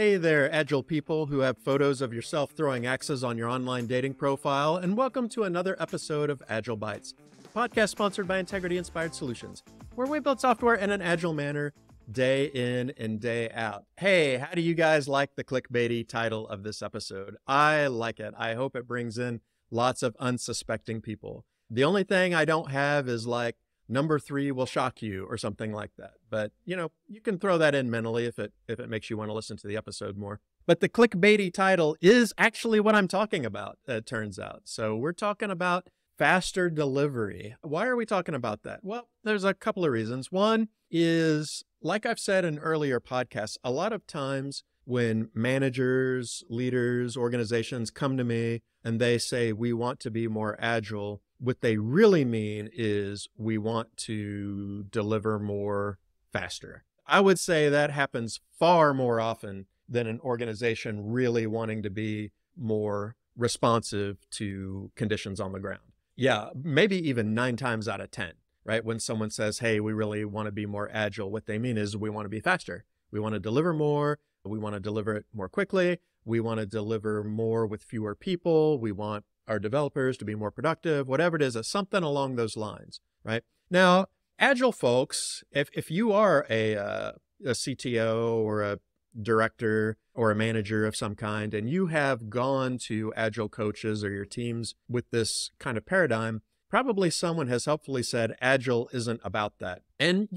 Hey there, Agile people who have photos of yourself throwing axes on your online dating profile, and welcome to another episode of Agile Bytes, a podcast sponsored by Integrity Inspired Solutions, where we build software in an agile manner, day in and day out. Hey, how do you guys like the clickbaity title of this episode? I like it. I hope it brings in lots of unsuspecting people. The only thing I don't have is like, number 3 will shock you or something like that. But, you can throw that in mentally if it makes you want to listen to the episode more. But the clickbaity title is actually what I'm talking about, it turns out. So we're talking about faster delivery. Why are we talking about that? Well, there's a couple of reasons. One is, like I've said in earlier podcasts, a lot of times when managers, leaders, organizations come to me and they say, we want to be more agile, what they really mean is we want to deliver more faster. I would say that happens far more often than an organization really wanting to be more responsive to conditions on the ground. Yeah, maybe even 9 times out of 10, right? When someone says, hey, we really want to be more agile, what they mean is we want to be faster. We want to deliver more. We want to deliver it more quickly. We want to deliver more with fewer people. We want our developers to be more productive, whatever it is, something along those lines, right? Now, agile folks, if you are a CTO or a director or a manager of some kind, and you have gone to agile coaches or your teams with this kind of paradigm, probably someone has helpfully said, agile isn't about that. And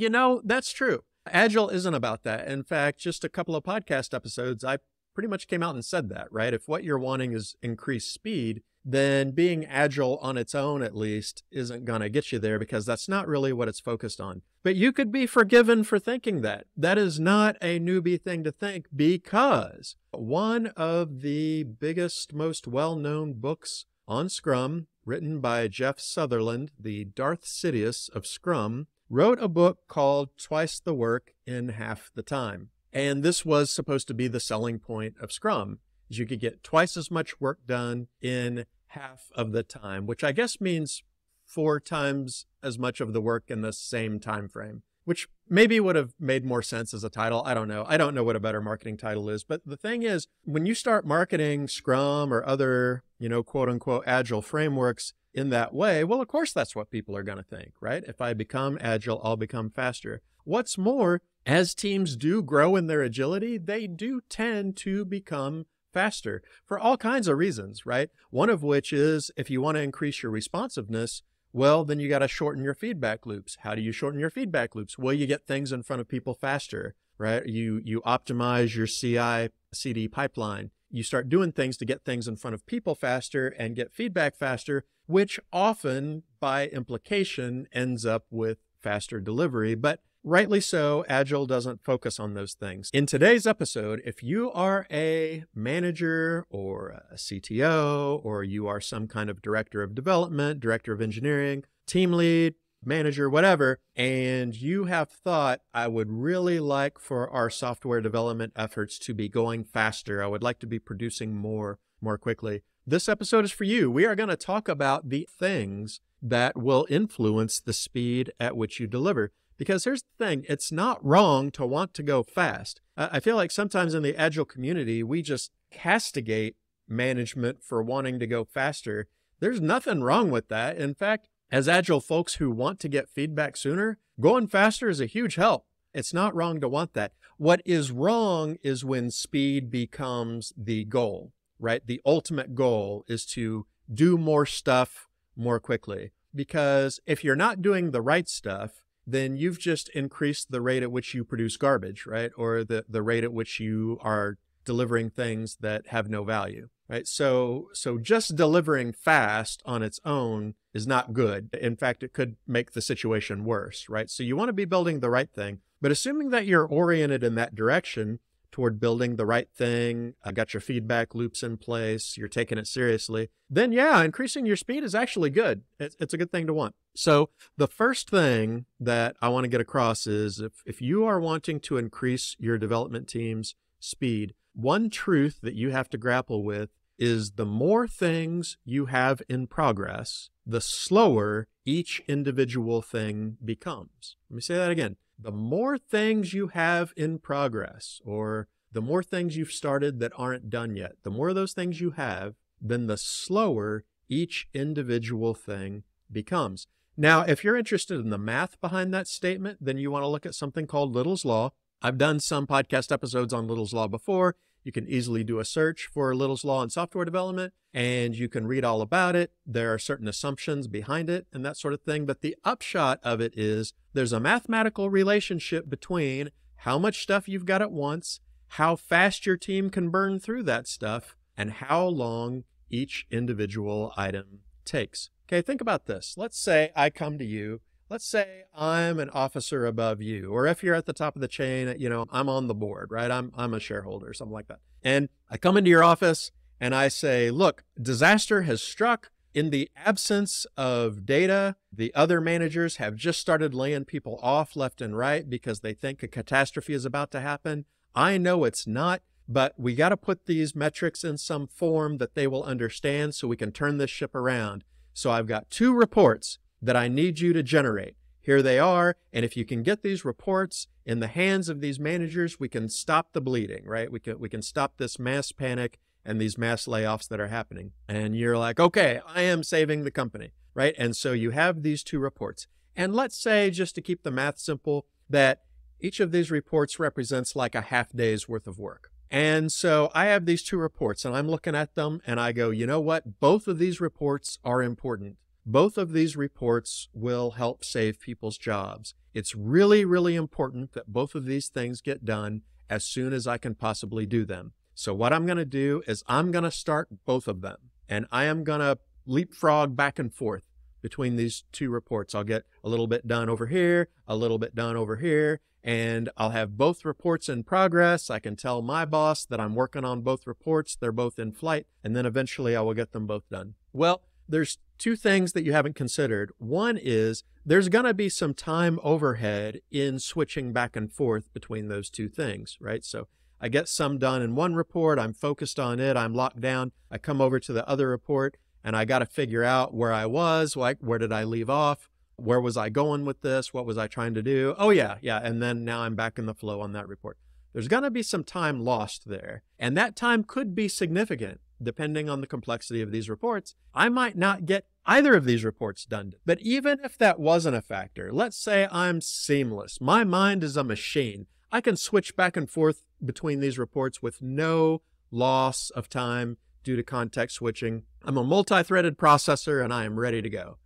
that's true. Agile isn't about that. In fact, just a couple of podcast episodes, I pretty much came out and said that, right? If what you're wanting is increased speed, then being agile on its own, at least, isn't going to get you there because that's not really what it's focused on. But you could be forgiven for thinking that. That is not a newbie thing to think, because one of the biggest, most well-known books on Scrum, written by Jeff Sutherland, the Darth Sidious of Scrum, wrote a book called Twice the Work in Half the Time. And this was supposed to be the selling point of Scrum, is you could get twice as much work done in half of the time, which I guess means 4 times as much of the work in the same time frame, which maybe would have made more sense as a title. I don't know. I don't know what a better marketing title is. But the thing is, when you start marketing Scrum or other, quote unquote, agile frameworks in that way, well, of course, that's what people are going to think, right? If I become agile, I'll become faster. What's more, as teams do grow in their agility, they do tend to become faster for all kinds of reasons, right? One of which is if you want to increase your responsiveness, well, then you got to shorten your feedback loops. How do you shorten your feedback loops? Well, you get things in front of people faster, right? You optimize your CI/CD pipeline. You start doing things to get things in front of people faster and get feedback faster, which often by implication ends up with faster delivery. But rightly so, Agile doesn't focus on those things. In today's episode, if you are a manager or a CTO, or you are some kind of director of development, director of engineering, team lead, manager, whatever, and you have thought, I would really like for our software development efforts to be going faster. I would like to be producing more quickly. This episode is for you. We are going to talk about the things that will influence the speed at which you deliver. Because here's the thing, it's not wrong to want to go fast. I feel like sometimes in the Agile community, we just castigate management for wanting to go faster. There's nothing wrong with that. In fact, as Agile folks who want to get feedback sooner, going faster is a huge help. It's not wrong to want that. What is wrong is when speed becomes the goal, right? The ultimate goal is to do more stuff more quickly. Because if you're not doing the right stuff, then you've just increased the rate at which you produce garbage, right? Or the rate at which you are delivering things that have no value, right? So just delivering fast on its own is not good. In fact, it could make the situation worse, right? So you want to be building the right thing, but assuming that you're oriented in that direction toward building the right thing, got your feedback loops in place, you're taking it seriously, then yeah, increasing your speed is actually good. It's a good thing to want. So the first thing that I want to get across is if you are wanting to increase your development team's speed, one truth that you have to grapple with is the more things you have in progress, the slower each individual thing becomes. Let me say that again. The more things you have in progress, or the more things you've started that aren't done yet, the more of those things you have, then the slower each individual thing becomes. Now, if you're interested in the math behind that statement, then you want to look at something called Little's Law. I've done some podcast episodes on Little's Law before. You can easily do a search for Little's Law in software development, and you can read all about it. There are certain assumptions behind it and that sort of thing. But the upshot of it is there's a mathematical relationship between how much stuff you've got at once, how fast your team can burn through that stuff, and how long each individual item takes. Okay, think about this. Let's say I come to you. Let's say I'm an officer above you, or if you're at the top of the chain, I'm on the board, right? I'm a shareholder or something like that. And I come into your office and I say, look, disaster has struck. In the absence of data, the other managers have just started laying people off left and right because they think a catastrophe is about to happen. I know it's not, but we got to put these metrics in some form that they will understand so we can turn this ship around. So I've got 2 reports that I need you to generate. Here they are. And if you can get these reports in the hands of these managers, we can stop the bleeding, right? We can stop this mass panic and these mass layoffs that are happening. And you're like, okay, I am saving the company, right? And so you have these 2 reports. And let's say, just to keep the math simple, that each of these reports represents like a half day's worth of work. And so I have these 2 reports and I'm looking at them and I go, you know what? Both of these reports are important. Both of these reports will help save people's jobs. It's really, really important that both of these things get done as soon as I can possibly do them. So what I'm going to do is I'm going to start both of them, and I am going to leapfrog back and forth between these 2 reports. I'll get a little bit done over here, a little bit done over here, and I'll have both reports in progress. I can tell my boss that I'm working on both reports. They're both in flight, and then eventually I will get them both done. Well, there's 2 things that you haven't considered. One is there's going to be some time overhead in switching back and forth between those 2 things, right? So I get some done in one report. I'm focused on it. I'm locked down. I come over to the other report and I got to figure out where I was, like where did I leave off? Where was I going with this? What was I trying to do? Oh yeah. And then now I'm back in the flow on that report. There's going to be some time lost there. And that time could be significant depending on the complexity of these reports. I might not get either of these reports done. But even if that wasn't a factor, let's say I'm seamless. My mind is a machine. I can switch back and forth between these reports with no loss of time due to context switching. I'm a multi-threaded processor and I am ready to go,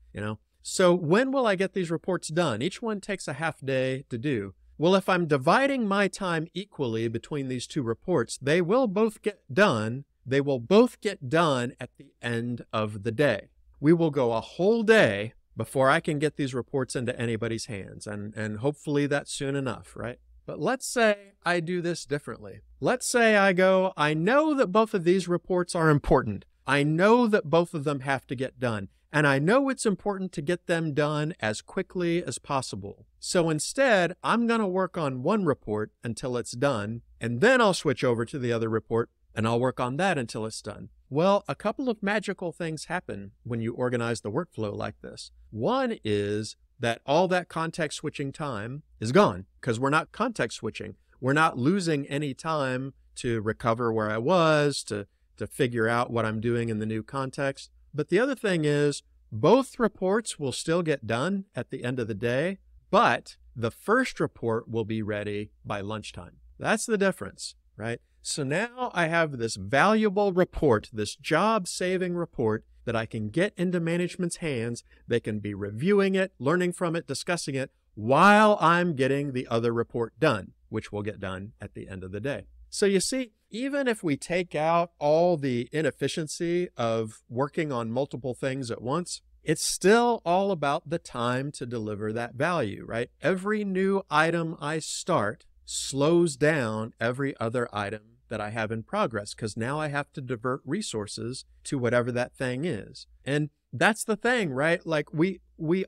So when will I get these reports done? Each one takes a half day to do. Well, if I'm dividing my time equally between these 2 reports, they will both get done. They will both get done at the end of the day. We will go a whole day before I can get these reports into anybody's hands. And hopefully that's soon enough, right? But let's say I do this differently. Let's say I go, I know that both of these reports are important. I know that both of them have to get done. And I know it's important to get them done as quickly as possible. So instead, I'm going to work on one report until it's done, and then I'll switch over to the other report and I'll work on that until it's done. Well, a couple of magical things happen when you organize the workflow like this. One is that all that context switching time is gone because we're not context switching. We're not losing any time to recover where I was, to figure out what I'm doing in the new context. But the other thing is both reports will still get done at the end of the day, but the first report will be ready by lunchtime. That's the difference, right? So now I have this valuable report, this job-saving report that I can get into management's hands. They can be reviewing it, learning from it, discussing it, while I'm getting the other report done, which will get done at the end of the day. So you see, even if we take out all the inefficiency of working on multiple things at once, it's still all about the time to deliver that value, right? Every new item I start slows down every other item that I have in progress because now I have to divert resources to whatever that thing is. And that's the thing, right? Like we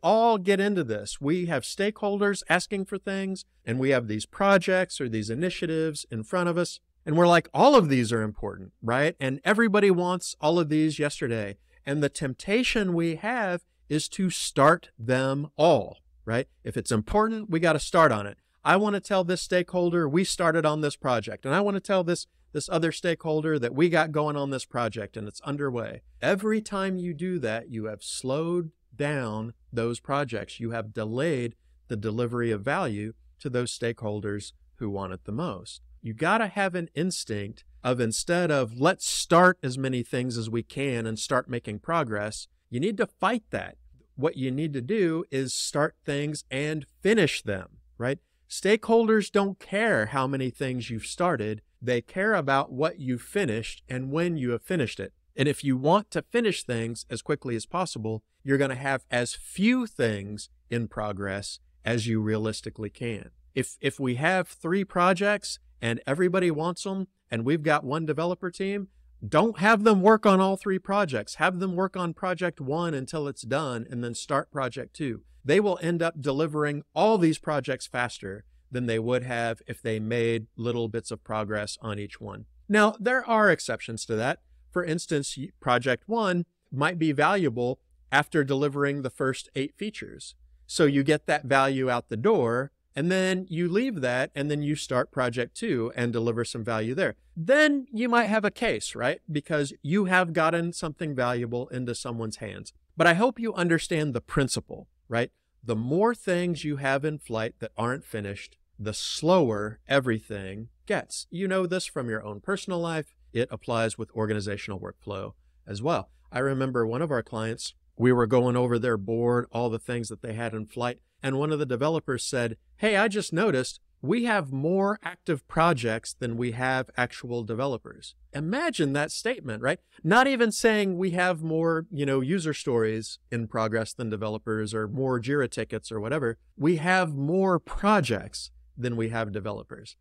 all get into this. We have stakeholders asking for things, and we have these projects or these initiatives in front of us. And we're like, all of these are important, right? And everybody wants all of these yesterday. And the temptation we have is to start them all, right? If it's important, we got to start on it. I want to tell this stakeholder we started on this project, and I want to tell this other stakeholder that we got going on this project and it's underway. Every time you do that, you have slowed down those projects. You have delayed the delivery of value to those stakeholders who want it the most. You got to have an instinct of, instead of let's start as many things as we can and start making progress, you need to fight that. What you need to do is start things and finish them, right? Stakeholders don't care how many things you've started. They care about what you've finished and when you have finished it. And if you want to finish things as quickly as possible, you're going to have as few things in progress as you realistically can. If we have 3 projects and everybody wants them and we've got one developer team, don't have them work on all 3 projects. Have them work on project 1 until it's done and then start project 2. They will end up delivering all these projects faster than they would have if they made little bits of progress on each one. Now, there are exceptions to that. For instance, project 1 might be valuable after delivering the first 8 features. So you get that value out the door, and then you leave that, and then you start project 2 and deliver some value there. Then you might have a case, right? Because you have gotten something valuable into someone's hands. But I hope you understand the principle, right? The more things you have in flight that aren't finished, the slower everything gets. You know this from your own personal life. It applies with organizational workflow as well. I remember one of our clients, we were going over their board, all the things that they had in flight, and one of the developers said, "Hey, I just noticed we have more active projects than we have actual developers." Imagine that statement, right? Not even saying we have more, user stories in progress than developers or more Jira tickets or whatever. We have more projects than we have developers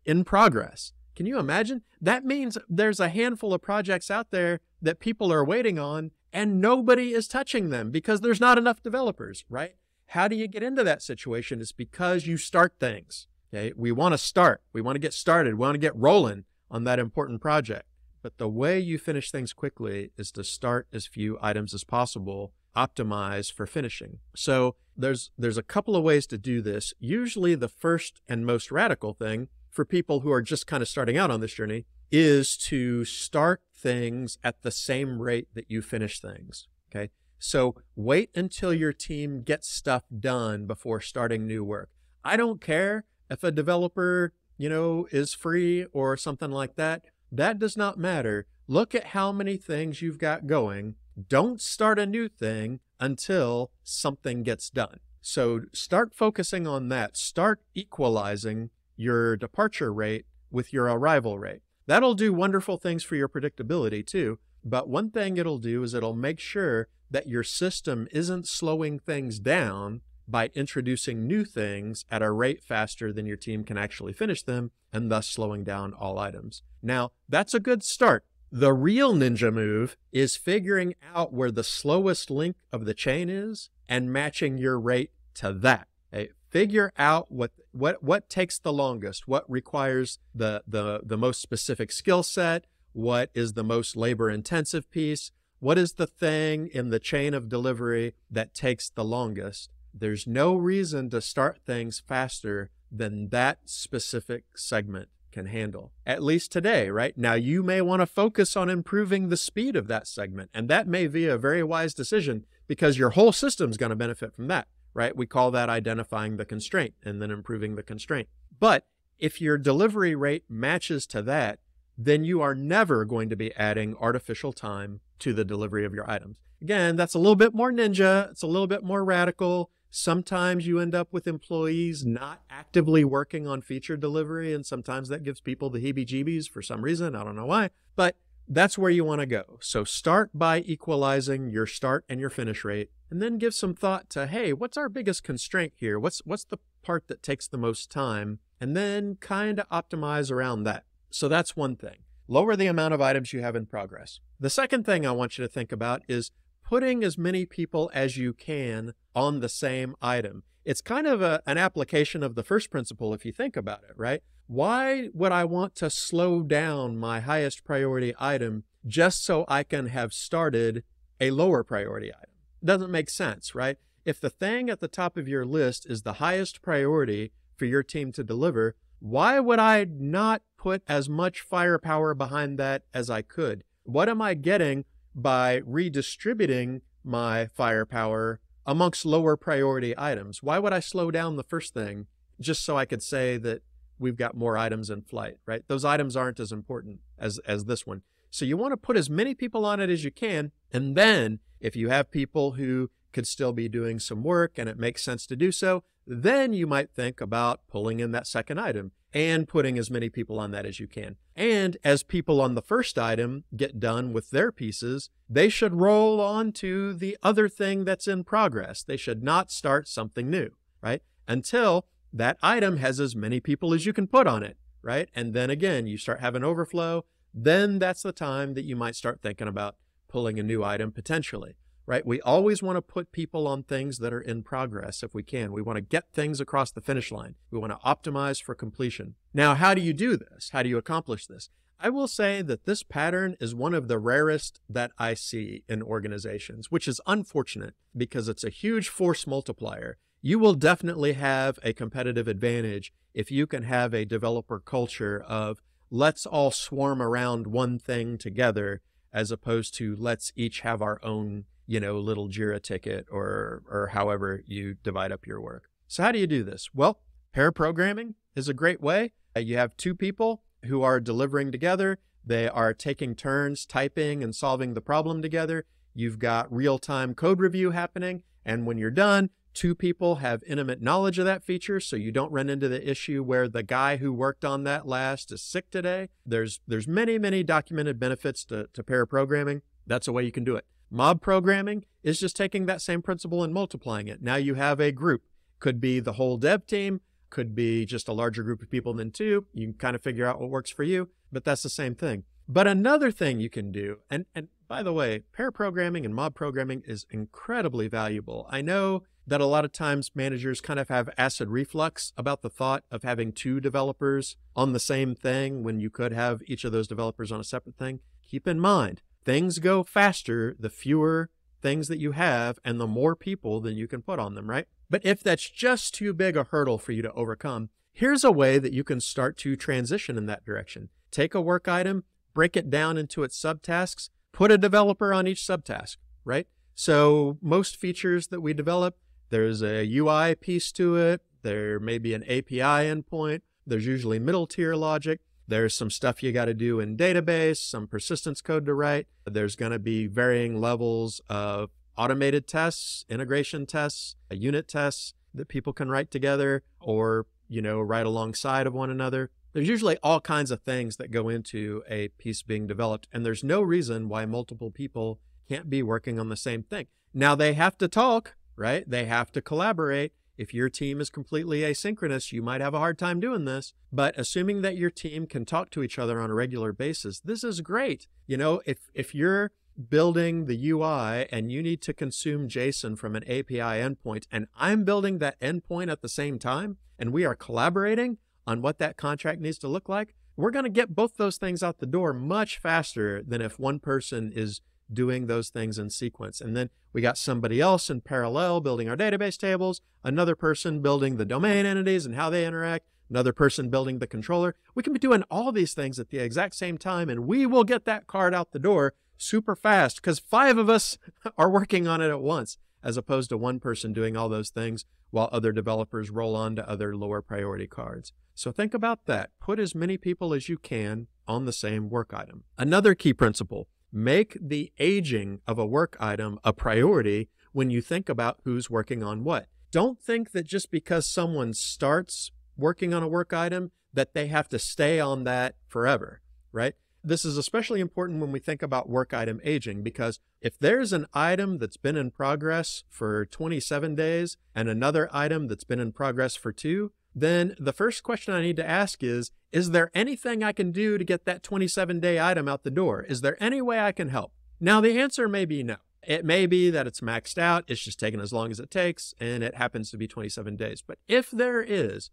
in progress. Can you imagine? That means there's a handful of projects out there that people are waiting on and nobody is touching them because there's not enough developers, right? How do you get into that situation? It's because you start things. Okay? We want to start. We want to get started. We want to get rolling on that important project. But the way you finish things quickly is to start as few items as possible, optimize for finishing. So there's a couple of ways to do this. Usually the first and most radical thing for people who are just kind of starting out on this journey is to start things at the same rate that you finish things. Okay. So wait until your team gets stuff done before starting new work. I don't care if a developer, is free or something like that. That does not matter. Look at how many things you've got going. Don't start a new thing until something gets done. So start focusing on that. Start equalizing your departure rate with your arrival rate. That'll do wonderful things for your predictability too. But one thing it'll do is it'll make sure that your system isn't slowing things down by introducing new things at a rate faster than your team can actually finish them, and thus slowing down all items. Now, that's a good start. The real ninja move is figuring out where the slowest link of the chain is and matching your rate to that. Okay? Figure out what takes the longest, what requires the most specific skill set, what is the most labor-intensive piece, what is the thing in the chain of delivery that takes the longest. There's no reason to start things faster than that specific segment can handle, at least today, right? Now, you may want to focus on improving the speed of that segment, and that may be a very wise decision because your whole system's going to benefit from that, right? We call that identifying the constraint and then improving the constraint. But if your delivery rate matches to that, then you are never going to be adding artificial time to the delivery of your items. Again, that's a little bit more ninja. It's a little bit more radical. Sometimes you end up with employees not actively working on feature delivery, and sometimes that gives people the heebie-jeebies for some reason. I don't know why, but that's where you want to go. So start by equalizing your start and your finish rate, and then give some thought to, hey, what's our biggest constraint here? What's the part that takes the most time? And then kind of optimize around that. So that's one thing. Lower the amount of items you have in progress. The second thing I want you to think about is putting as many people as you can on the same item. It's kind of an application of the first principle if you think about it, right? Why would I want to slow down my highest priority item just so I can have started a lower priority item? Doesn't make sense, right? If the thing at the top of your list is the highest priority for your team to deliver, why would I not put as much firepower behind that as I could? What am I getting by redistributing my firepower amongst lower priority items? Why would I slow down the first thing just so I could say that we've got more items in flight, right? Those items aren't as important as this one. So you want to put as many people on it as you can. And then if you have people who could still be doing some work and it makes sense to do so, then you might think about pulling in that second item and putting as many people on that as you can. And as people on the first item get done with their pieces, they should roll on to the other thing that's in progress. They should not start something new, right? Until that item has as many people as you can put on it, right? And then again, you start having overflow. Then that's the time that you might start thinking about pulling a new item potentially, right? We always want to put people on things that are in progress if we can. We want to get things across the finish line. We want to optimize for completion. Now, how do you do this? How do you accomplish this? I will say that this pattern is one of the rarest that I see in organizations, which is unfortunate because it's a huge force multiplier. You will definitely have a competitive advantage if you can have a developer culture of let's all swarm around one thing together as opposed to let's each have our own, little Jira ticket or however you divide up your work. So how do you do this? Well, pair programming is a great way. You have two people who are delivering together. They are taking turns typing and solving the problem together. You've got real-time code review happening. And when you're done, two people have intimate knowledge of that feature, so you don't run into the issue where the guy who worked on that last is sick today. There's many, many documented benefits to pair programming. That's a way you can do it. Mob programming is just taking that same principle and multiplying it. Now you have a group. Could be the whole dev team, could be just a larger group of people than two. You can kind of figure out what works for you, but that's the same thing. But another thing you can do, and by the way, pair programming and mob programming is incredibly valuable. I know that a lot of times managers kind of have acid reflux about the thought of having two developers on the same thing when you could have each of those developers on a separate thing. Keep in mind, things go faster the fewer things that you have and the more people that you can put on them, right? But if that's just too big a hurdle for you to overcome, here's a way that you can start to transition in that direction. Take a work item, break it down into its subtasks, put a developer on each subtask, right? So most features that we develop, there's a UI piece to it. There may be an API endpoint. There's usually middle tier logic. There's some stuff you got to do in database, some persistence code to write. There's going to be varying levels of automated tests, integration tests, unit tests that people can write together or, write alongside of one another. There's usually all kinds of things that go into a piece being developed, and there's no reason why multiple people can't be working on the same thing. Now they have to talk, right? They have to collaborate. If your team is completely asynchronous, you might have a hard time doing this, but assuming that your team can talk to each other on a regular basis, this is great. If you're building the UI and you need to consume JSON from an API endpoint, and I'm building that endpoint at the same time, and we are collaborating on what that contract needs to look like, we're going to get both those things out the door much faster than if one person is doing those things in sequence. And then we got somebody else in parallel building our database tables, another person building the domain entities and how they interact, another person building the controller. We can be doing all these things at the exact same time, and we will get that card out the door super fast because 5 of us are working on it at once, as opposed to one person doing all those things while other developers roll on to other lower priority cards. So think about that. Put as many people as you can on the same work item. Another key principle: make the aging of a work item a priority when you think about who's working on what. Don't think that just because someone starts working on a work item that they have to stay on that forever, right? This is especially important when we think about work item aging, because if there's an item that's been in progress for 27 days and another item that's been in progress for 2, then the first question I need to ask is there anything I can do to get that 27-day item out the door? Is there any way I can help? Now, the answer may be no. It may be that it's maxed out, it's just taking as long as it takes, and it happens to be 27 days. But if there is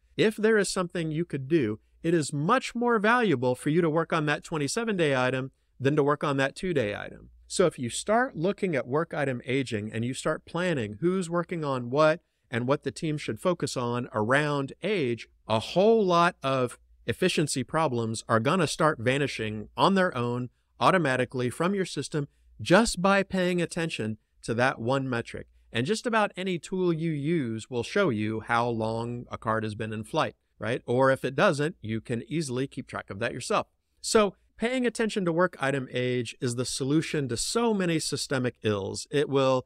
something you could do, it is much more valuable for you to work on that 27-day item than to work on that 2-day item. So if you start looking at work item aging and you start planning who's working on what and what the team should focus on around age, a whole lot of efficiency problems are going to start vanishing on their own automatically from your system just by paying attention to that one metric. And just about any tool you use will show you how long a card has been in flight, right? Or if it doesn't, you can easily keep track of that yourself. So paying attention to work item age is the solution to so many systemic ills. It will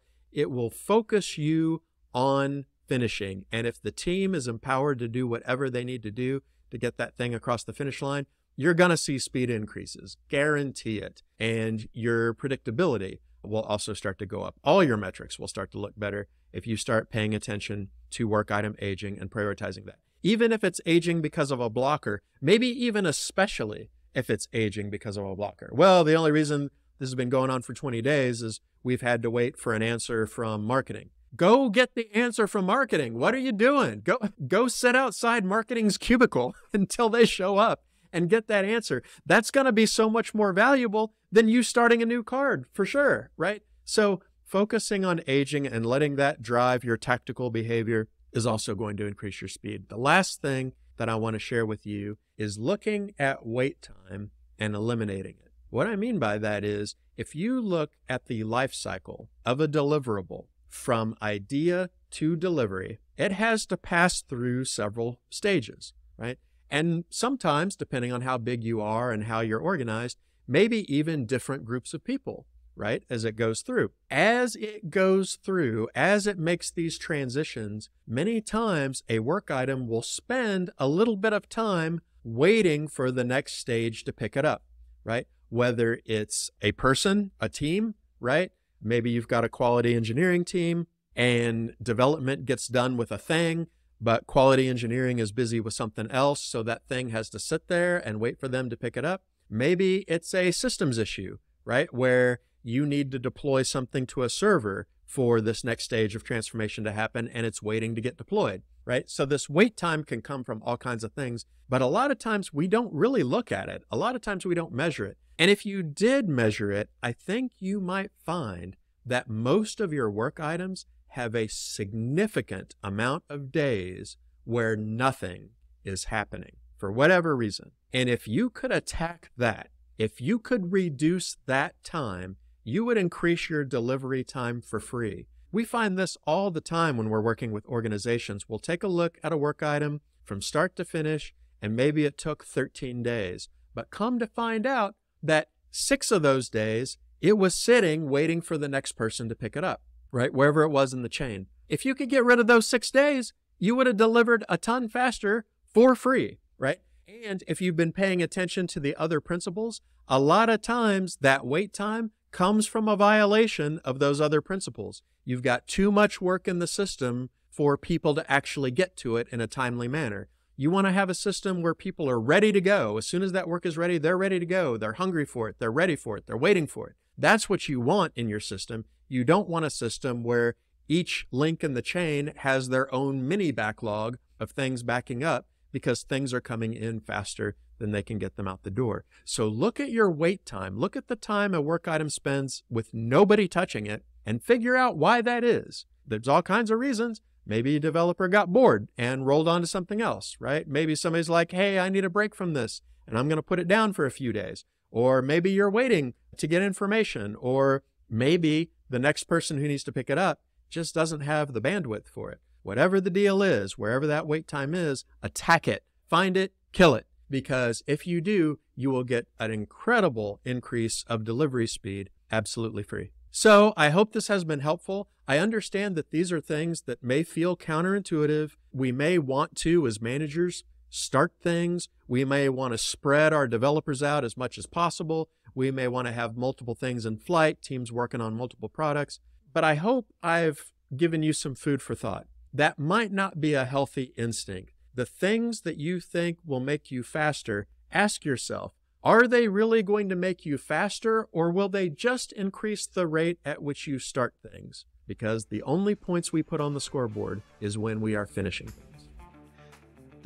focus you on finishing. And if the team is empowered to do whatever they need to do to get that thing across the finish line, you're going to see speed increases, guarantee it. And your predictability will also start to go up. All your metrics will start to look better if you start paying attention to work item aging and prioritizing that. Even if it's aging because of a blocker, maybe even especially if it's aging because of a blocker. Well, the only reason this has been going on for 20 days is we've had to wait for an answer from marketing. Go get the answer from marketing. What are you doing? Go sit outside marketing's cubicle until they show up and get that answer. That's going to be so much more valuable than you starting a new card for sure, right? So focusing on aging and letting that drive your tactical behavior is also going to increase your speed. The last thing that I want to share with you is looking at wait time and eliminating it. What I mean by that is if you look at the life cycle of a deliverable from idea to delivery, it has to pass through several stages, right? And sometimes, depending on how big you are and how you're organized, maybe even different groups of people, right? As it goes through. As it goes through, as it makes these transitions, many times a work item will spend a little bit of time waiting for the next stage to pick it up, right? Whether it's a person, a team, right? Maybe you've got a quality engineering team and development gets done with a thing, but quality engineering is busy with something else, so that thing has to sit there and wait for them to pick it up. Maybe it's a systems issue, right? Where you need to deploy something to a server for this next stage of transformation to happen, and it's waiting to get deployed, right? So this wait time can come from all kinds of things, but a lot of times we don't really look at it. A lot of times we don't measure it. And if you did measure it, I think you might find that most of your work items have a significant amount of days where nothing is happening for whatever reason. And if you could attack that, if you could reduce that time, you would increase your delivery time for free. We find this all the time when we're working with organizations. We'll take a look at a work item from start to finish, and maybe it took 13 days. But come to find out that 6 of those days, it was sitting waiting for the next person to pick it up, right? Wherever it was in the chain. If you could get rid of those 6 days, you would have delivered a ton faster for free, right? And if you've been paying attention to the other principles, a lot of times that wait time comes from a violation of those other principles. You've got too much work in the system for people to actually get to it in a timely manner. You want to have a system where people are ready to go. As soon as that work is ready, they're ready to go. They're hungry for it. They're ready for it. They're waiting for it. That's what you want in your system. You don't want a system where each link in the chain has their own mini backlog of things backing up because things are coming in faster than they can get them out the door. So look at your wait time. Look at the time a work item spends with nobody touching it and figure out why that is. There's all kinds of reasons. Maybe a developer got bored and rolled on to something else, right? Maybe somebody's like, hey, I need a break from this, and I'm going to put it down for a few days. Or maybe you're waiting to get information. Or maybe the next person who needs to pick it up just doesn't have the bandwidth for it. Whatever the deal is, wherever that wait time is, attack it, find it, kill it. Because if you do, you will get an incredible increase of delivery speed absolutely free. So I hope this has been helpful. I understand that these are things that may feel counterintuitive. We may want to, as managers, start things. We may want to spread our developers out as much as possible. We may want to have multiple things in flight, teams working on multiple products. But I hope I've given you some food for thought. That might not be a healthy instinct. The things that you think will make you faster, ask yourself, are they really going to make you faster, or will they just increase the rate at which you start things? Because the only points we put on the scoreboard is when we are finishing things.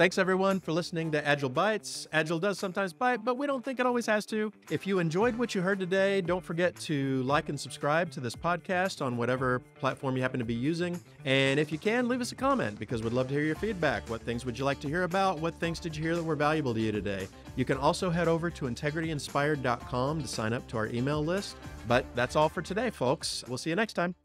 Thanks everyone for listening to Agile Bites. Agile does sometimes bite, but we don't think it always has to. If you enjoyed what you heard today, don't forget to like and subscribe to this podcast on whatever platform you happen to be using. And if you can, leave us a comment because we'd love to hear your feedback. What things would you like to hear about? What things did you hear that were valuable to you today? You can also head over to integrityinspired.com to sign up to our email list. But that's all for today, folks. We'll see you next time.